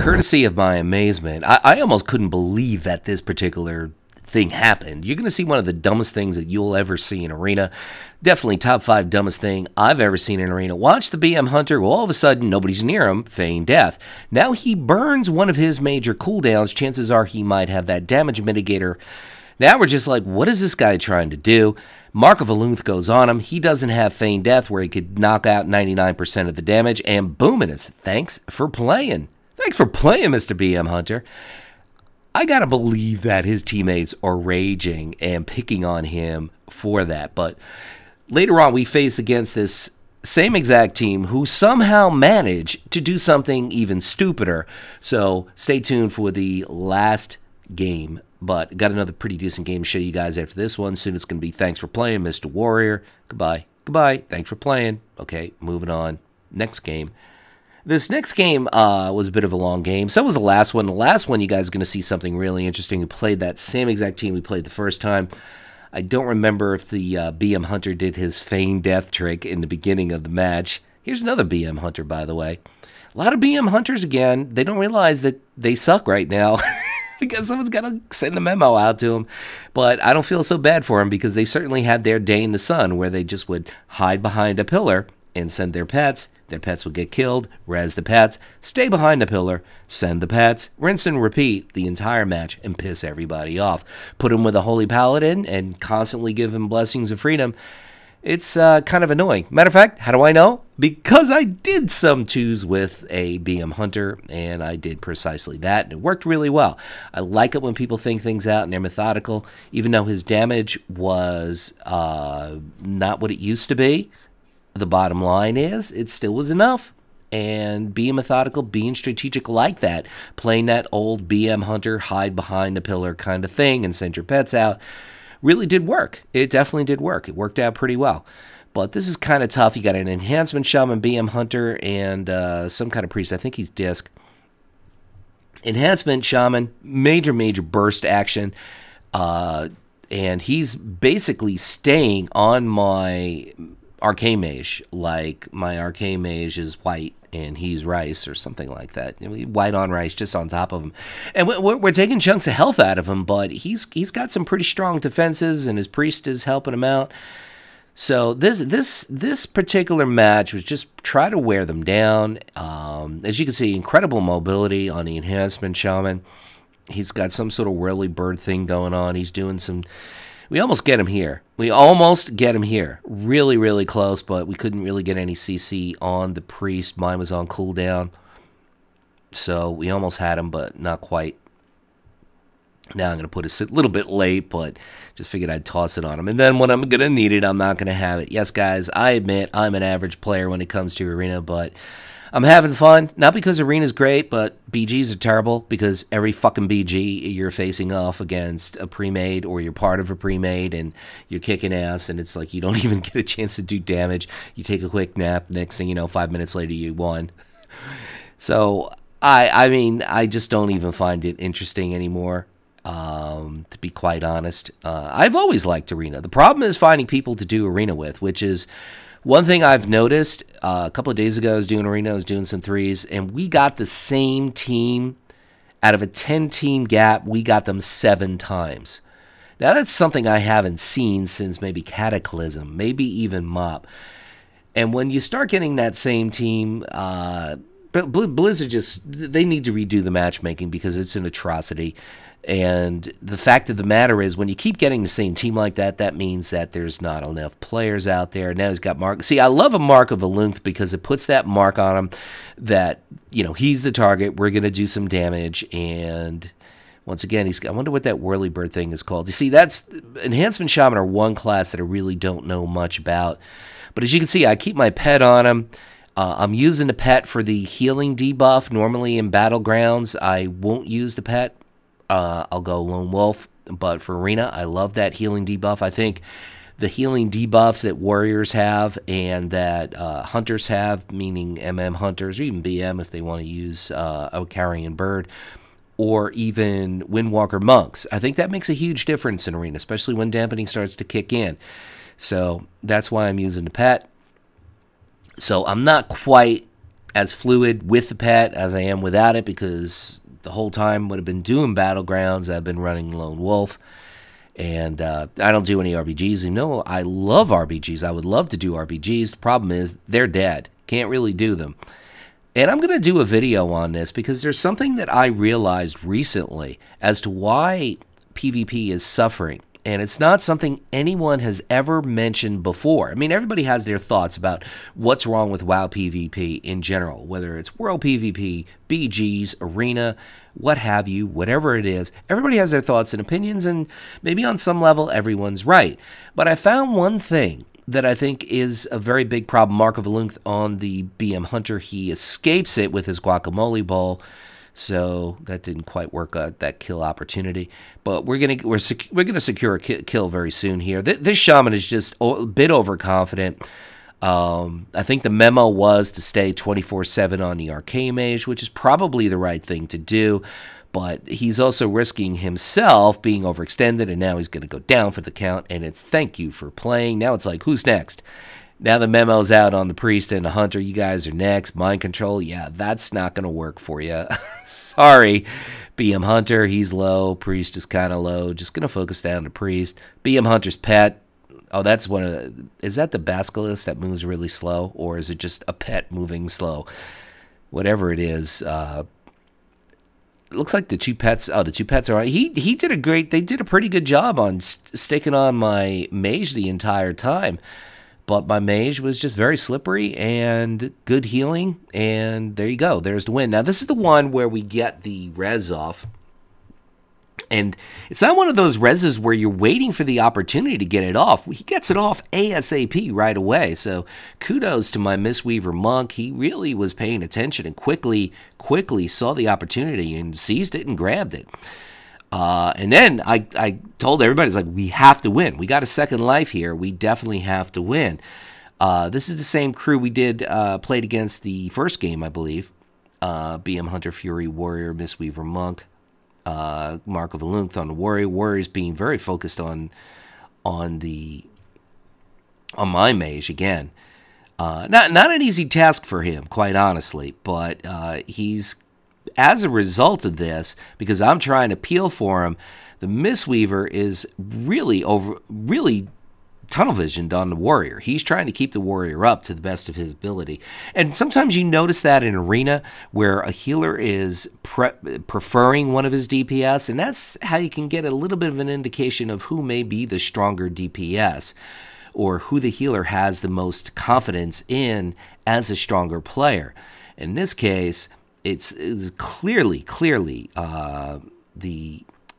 courtesy of my amazement, I almost couldn't believe that this particular thing happened. You're going to see one of the dumbest things that you'll ever see in Arena. Definitely top 5 dumbest thing I've ever seen in Arena. Watch the BM Hunter. Well, all of a sudden, nobody's near him. Feign death. Now he burns one of his major cooldowns. Chances are he might have that damage mitigator. Now we're just like, what is this guy trying to do? Mark of Alunth goes on him. He doesn't have Feign Death where he could knock out 99% of the damage. And boom, it is. Thanks for playing. Thanks for playing, Mr. BM Hunter. I got to believe that his teammates are raging and picking on him for that. But later on, we face against this same exact team who somehow managed to do something even stupider. So stay tuned for the last game. But got another pretty decent game to show you guys after this one. Soon it's going to be thanks for playing, Mr. Warrior. Goodbye. Goodbye. Thanks for playing. Okay, moving on. Next game. This next game was a bit of a long game. So was the last one. The last one, you guys are going to see something really interesting. We played that same exact team we played the first time. I don't remember if the BM Hunter did his Feign Death trick in the beginning of the match. Here's another BM Hunter, by the way. A lot of BM Hunters, again, they don't realize that they suck right now. Because someone's got to send a memo out to them. But I don't feel so bad for them because they certainly had their day in the sun where they just would hide behind a pillar and send their pets. Their pets would get killed, res the pets, stay behind the pillar, send the pets, rinse and repeat the entire match and piss everybody off. Put them with a Holy Paladin and constantly give them blessings of freedom. It's kind of annoying. Matter of fact, how do I know? Because I did some twos with a BM Hunter, and I did precisely that, and it worked really well. I like it when people think things out and they're methodical, even though his damage was not what it used to be. The bottom line is, it still was enough. And being methodical, being strategic like that, playing that old BM Hunter, hide behind a pillar kind of thing and send your pets out, really did work. It definitely did work. It worked out pretty well. But this is kind of tough. You got an Enhancement Shaman, BM Hunter, and some kind of priest. I think he's Disc. Enhancement Shaman, major burst action. And he's basically staying on my Arcane Mage, like my Arcane Mage is white and he's rice or something like that. White on rice, just on top of him. And we're taking chunks of health out of him, but he's got some pretty strong defenses, and his priest is helping him out. So this particular match was just try to wear them down. As you can see, incredible mobility on the Enhancement Shaman. He's got some sort of whirly bird thing going on. He's doing some... We almost get him here. We almost get him here. Really, really close, but we couldn't really get any CC on the priest. Mine was on cooldown. So we almost had him, but not quite. Now I'm going to put it a little bit late, but just figured I'd toss it on him. And then when I'm going to need it, I'm not going to have it. Yes, guys, I admit I'm an average player when it comes to Arena, but I'm having fun. Not because Arena's great, but BGs are terrible because every fucking BG you're facing off against a pre-made or you're part of a pre-made and you're kicking ass and it's like you don't even get a chance to do damage. You take a quick nap. Next thing you know, 5 minutes later, you won. So, I mean, I just don't even find it interesting anymore. To be quite honest, I've always liked Arena. The problem is finding people to do Arena with, which is one thing I've noticed. A couple of days ago, I was doing Arena, I was doing some 3's, and we got the same team. Out of a 10-team gap, we got them 7 times. Now, that's something I haven't seen since maybe Cataclysm, maybe even MOP. And when you start getting that same team, Blizzard they need to redo the matchmaking because it's an atrocity. And the fact of the matter is, when you keep getting the same team like that, that means that there's not enough players out there. Now he's got Mark. See, I love a Mark of Alunth because it puts that mark on him that, you know, he's the target. We're going to do some damage. And once again, I wonder what that whirly bird thing is called. You see, that's Enhancement Shaman are one class that I really don't know much about. But as you can see, I keep my pet on him. I'm using the pet for the healing debuff. Normally in Battlegrounds, I won't use the pet. I'll go Lone Wolf, but for Arena, I love that healing debuff. I think the healing debuffs that Warriors have and that Hunters have, meaning MM Hunters, or even BM if they want to use a Carrion Bird, or even Windwalker Monks, I think that makes a huge difference in Arena, especially when dampening starts to kick in. So that's why I'm using the pet. So I'm not quite as fluid with the pet as I am without it, because the whole time would have been doing Battlegrounds, I've been running Lone Wolf. And I don't do any RBGs. You know, I love RBGs. I would love to do RBGs. The problem is they're dead. Can't really do them. And I'm going to do a video on this because there's something that I realized recently as to why PvP is suffering. And it's not something anyone has ever mentioned before. I mean, everybody has their thoughts about what's wrong with WoW PvP in general, whether it's World PvP, BGs, Arena, what have you, whatever it is. Everybody has their thoughts and opinions, and maybe on some level everyone's right. But I found one thing that I think is a very big problem. Mark of Alunth on the BM Hunter, he escapes it with his guacamole bowl. So that didn't quite work out, that kill opportunity. But we're gonna secure a kill very soon here. This shaman is just a bit overconfident. I think the memo was to stay 24/7 on the Arcane Mage, which is probably the right thing to do. But he's also risking himself being overextended, and now he's going to go down for the count. And it's thank you for playing. Now it's like, who's next? Now the memo's out on the Priest and the Hunter. You guys are next. Mind control, yeah, that's not going to work for you. Sorry, BM Hunter, he's low. Priest is kind of low. Just going to focus down the Priest. BM Hunter's pet. Oh, that's one of the... Is that the Basilisk that moves really slow? Or is it just a pet moving slow? Whatever it is, it looks like the two pets... Oh, the two pets are on... He did a great... They did a pretty good job on sticking on my Mage the entire time. But my Mage was just very slippery and good healing. And there you go. There's the win. Now, this is the one where we get the res off. And it's not one of those reses where you're waiting for the opportunity to get it off. He gets it off ASAP right away. So kudos to my MistWeaver Monk. He really was paying attention and quickly saw the opportunity and seized it and grabbed it. And then I told everybody, it's like, we have to win. We got a second life here. We definitely have to win. This is the same crew we played against the first game, I believe. BM Hunter, Fury, Warrior, MistWeaver Monk. Mark of Alunth on the Warrior. Warrior's being very focused on my Mage again. Not an easy task for him, quite honestly, but he's, as a result of this, because I'm trying to peel for him, the MistWeaver is really tunnel visioned on the Warrior. He's trying to keep the Warrior up to the best of his ability. And sometimes you notice that in Arena where a healer is preferring one of his DPS, and that's how you can get a little bit of an indication of who may be the stronger DPS or who the healer has the most confidence in as a stronger player. In this case, it's clearly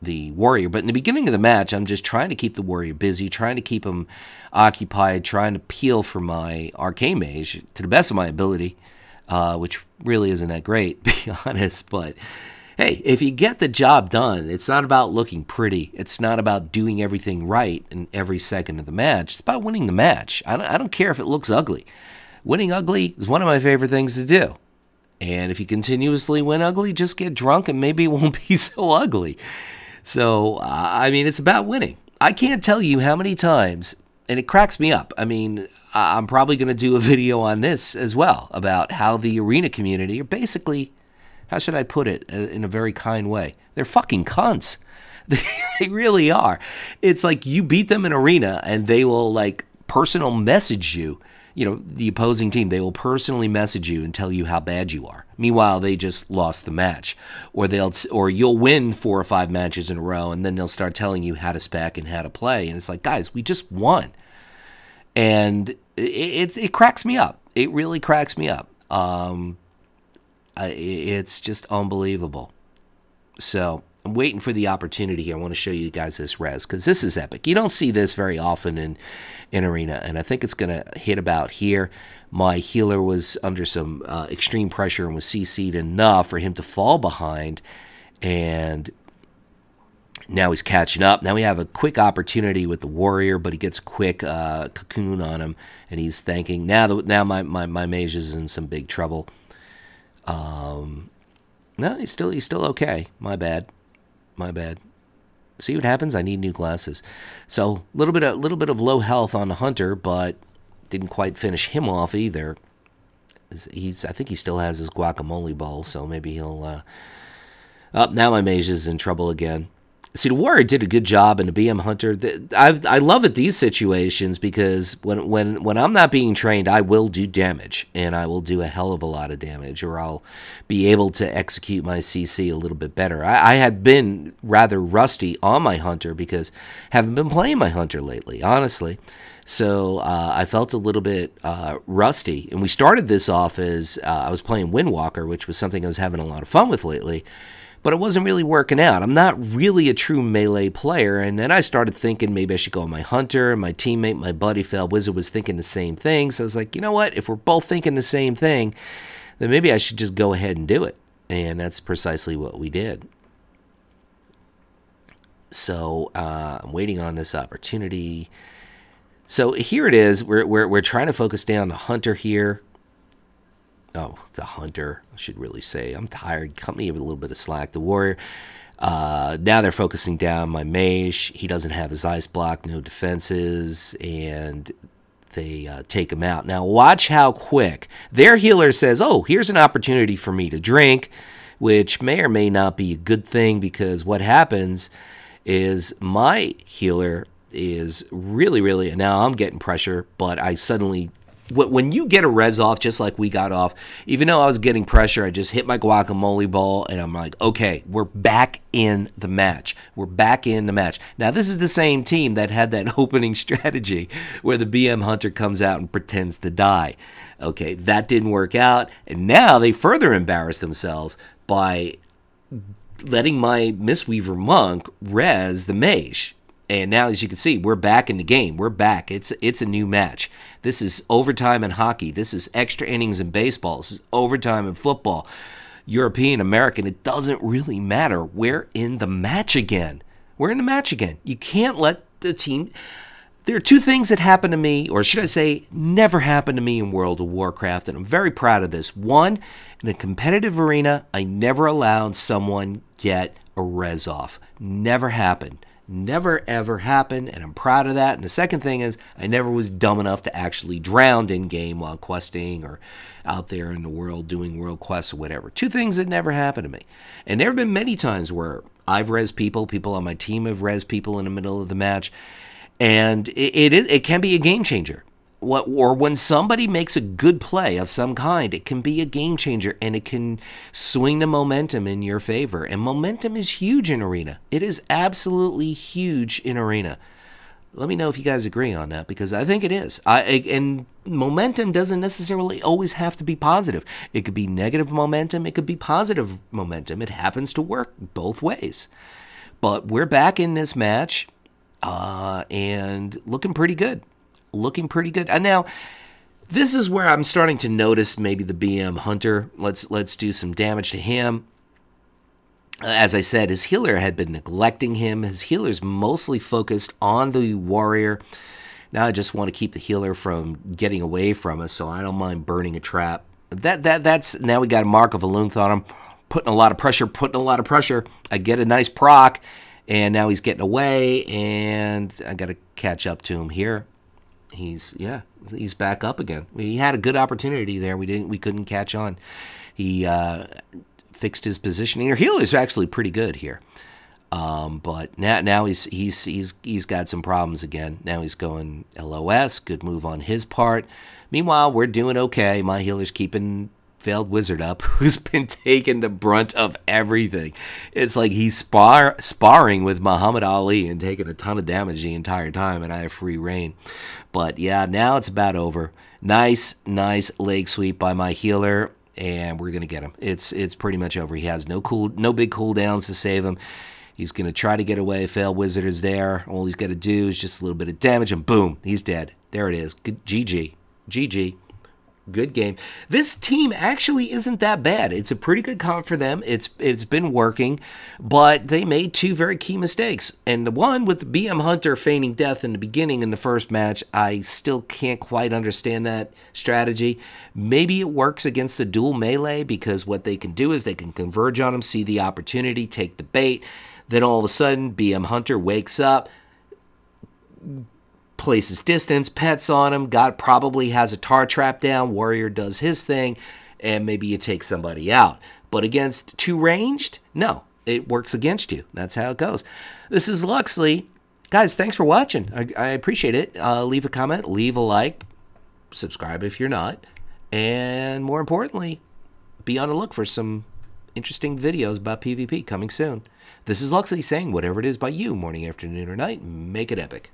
the Warrior. But in the beginning of the match, I'm just trying to keep the Warrior busy, trying to keep him occupied, trying to peel for my Arcane Mage to the best of my ability, which really isn't that great, to be honest. But hey, if you get the job done, it's not about looking pretty. It's not about doing everything right in every second of the match. It's about winning the match. I don't care if it looks ugly. Winning ugly is one of my favorite things to do. And if you continuously win ugly, just get drunk and maybe it won't be so ugly. So, I mean, it's about winning. I can't tell you how many times, and it cracks me up. I mean, I'm probably going to do a video on this as well, about how the Arena community are basically, how should I put it in a very kind way? They're fucking cunts. They really are. It's like you beat them in Arena and they will, like, personal message you. You know, the opposing team, they will personally message you and tell you how bad you are. Meanwhile, they just lost the match. Or you'll win 4 or 5 matches in a row, and then they'll start telling you how to spec and how to play. And it's like, guys, we just won. And it cracks me up. It really cracks me up. It's just unbelievable. So I'm waiting for the opportunity here. I want to show you guys this res, because this is epic. You don't see this very often in Arena, and I think it's going to hit about here. My healer was under some extreme pressure and was CC'd enough for him to fall behind, and now he's catching up. Now we have a quick opportunity with the Warrior, but he gets a quick cocoon on him, and he's thanking. Now my Mage is in some big trouble. No, he's still okay. My bad. See what happens? I need new glasses. So a little bit of low health on the Hunter, but didn't quite finish him off either. I think he still has his guacamole bowl, so maybe he'll. Now my mage is in trouble again. See, the warrior did a good job, and the BM hunter. I love at these situations because when I'm not being trained, I will do damage, and I will do a hell of a lot of damage, or I'll be able to execute my CC a little bit better. I had been rather rusty on my hunter because I haven't been playing my hunter lately, honestly. So I felt a little bit rusty, and we started this off as I was playing Windwalker, which was something I was having a lot of fun with lately. But it wasn't really working out. I'm not really a true melee player. And then I started thinking maybe I should go on my hunter. And my teammate, my buddy, Fel Wizard, was thinking the same thing. So I was like, you know what? If we're both thinking the same thing, then maybe I should just go ahead and do it. And that's precisely what we did. So I'm waiting on this opportunity. So here it is. We're trying to focus down the hunter here. Oh, the hunter, I should really say. I'm tired. Cut me a little bit of slack. The warrior. Now they're focusing down my mage. He doesn't have his ice block, no defenses, and they take him out. Now watch how quick. Their healer says, oh, here's an opportunity for me to drink, which may or may not be a good thing because what happens is my healer is really, now I'm getting pressure, but I suddenly... When you get a res off, just like we got off, even though I was getting pressure, I just hit my guacamole ball, and I'm like, okay, we're back in the match. We're back in the match. Now, this is the same team that had that opening strategy where the BM Hunter comes out and pretends to die. Okay, that didn't work out, and now they further embarrass themselves by letting my MistWeaver Monk res the Mage. And now, as you can see, we're back in the game. We're back. It's a new match. This is overtime in hockey. This is extra innings in baseball. This is overtime in football. European, American, it doesn't really matter. We're in the match again. We're in the match again. You can't let the team... There are two things that happened to me, or should I say, never happened to me in World of Warcraft, and I'm very proud of this. One, in a competitive arena, I never allowed someone get a res off. Never happened. Never ever happened, and I'm proud of that. And the second thing is I never was dumb enough to actually drown in game while questing or out there in the world doing world quests or whatever. Two things that never happened to me. And there have been many times where I've res people on my team have res people in the middle of the match, and it can be a game changer. Or when somebody makes a good play of some kind, it can be a game changer, and it can swing the momentum in your favor. And momentum is huge in Arena. It is absolutely huge in Arena. Let me know if you guys agree on that, because I think it is. And momentum doesn't necessarily always have to be positive. It could be negative momentum. It could be positive momentum. It happens to work both ways. But we're back in this match, and looking pretty good. Looking pretty good. And now, this is where I'm starting to notice maybe the BM Hunter. Let's do some damage to him. As I said, his healer had been neglecting him. His healer's mostly focused on the warrior. Now I just want to keep the healer from getting away from us, so I don't mind burning a trap. That's now we got a Mark of Alunth on him. Putting a lot of pressure. I get a nice proc, and now he's getting away, and I got to catch up to him here. He's back up again. He had a good opportunity there. We couldn't catch on. He fixed his positioning. Our healer's actually pretty good here, but now he's got some problems again. Now he's going LOS. Good move on his part. Meanwhile, we're doing okay. My healer's keeping Failed Wizard up, who's been taking the brunt of everything. It's like he's sparring with Muhammad Ali and taking a ton of damage the entire time, and I have free reign. But yeah, now it's about over. Nice leg sweep by my healer, and we're gonna get him. It's pretty much over. He has no big cooldowns to save him. He's gonna try to get away. Failed Wizard is there. All he's got to do is just a little bit of damage, and boom, he's dead. There it is. Good, GG. Good game. This team actually isn't that bad. It's a pretty good comp for them. It's been working, but they made two very key mistakes. And the one with the BM Hunter feigning death in the beginning in the first match, I still can't quite understand that strategy. Maybe it works against the dual melee, because what they can do is they can converge on him, see the opportunity, take the bait. Then all of a sudden, BM Hunter wakes up, places distance, pets on him, God probably has a tar trap down, warrior does his thing, and maybe you take somebody out. But against 2 ranged, no, it works against you. That's how it goes. This is Luxeley. Guys, thanks for watching. I appreciate it. Leave a comment, leave a like, subscribe if you're not, and more importantly, be on the look for some interesting videos about PvP coming soon. This is Luxeley saying, whatever it is by you, morning, afternoon, or night, make it epic.